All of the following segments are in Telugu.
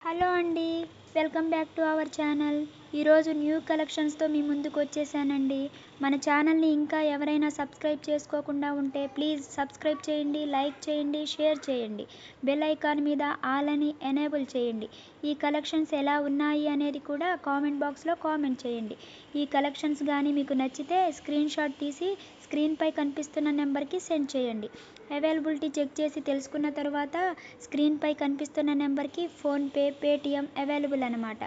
హలో అండి, welcome back to our channel. ఈరోజు న్యూ కలెక్షన్స్తో మీ ముందుకు వచ్చేసానండి. మన ఛానల్ని ఇంకా ఎవరైనా సబ్స్క్రైబ్ చేసుకోకుండా ఉంటే ప్లీజ్ సబ్స్క్రైబ్ చేయండి, లైక్ చేయండి, షేర్ చేయండి. బెల్ ఐకాన్ మీద ఆల్ అని ఎనేబుల్ చేయండి. ఈ కలెక్షన్స్ ఎలా ఉన్నాయి అనేది కూడా కామెంట్ బాక్స్లో కామెంట్ చేయండి. ఈ కలెక్షన్స్ కానీ మీకు నచ్చితే స్క్రీన్ షాట్ తీసి స్క్రీన్పై కనిపిస్తున్న నెంబర్కి సెండ్ చేయండి. అవైలబిలిటీ చెక్ చేసి తెలుసుకున్న తర్వాత స్క్రీన్పై కనిపిస్తున్న నెంబర్కి ఫోన్పే, పేటిఎం అవైలబుల్ అనమాట.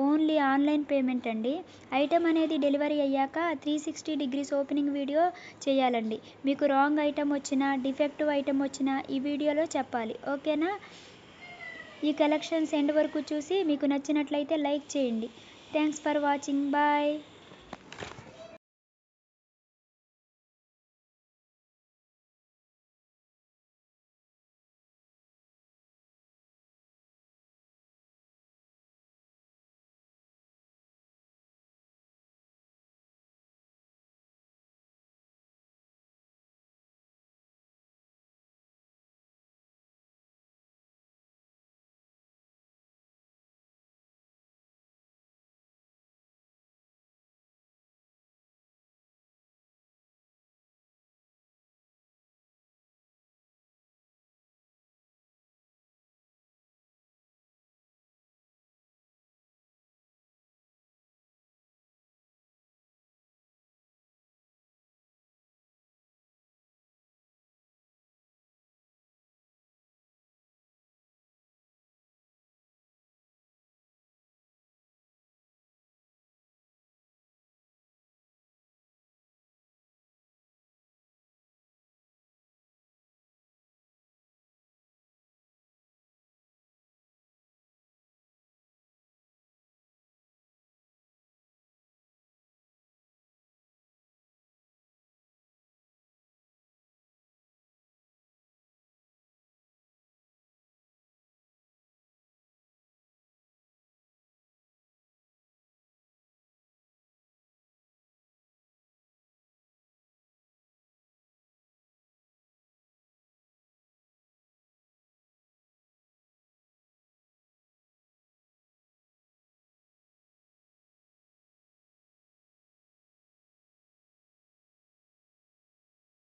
ఓన్లీ ఆన్లైన్ పేమెంట్ అండి. ఐటమ్ అనేది డెలివరీ అయ్యాక 360 డిగ్రీస్ ఓపెనింగ్ వీడియో చేయాలండి. మీకు రాంగ్ ఐటమ్ వచ్చినా, డిఫెక్టివ్ ఐటమ్ వచ్చినా ఈ వీడియోలో చెప్పాలి, ఓకేనా? ఈ కలెక్షన్స్ ఎండ్ వరకు చూసి మీకు నచ్చినట్లయితే లైక్ చేయండి. Thanks for watching. బాయ్.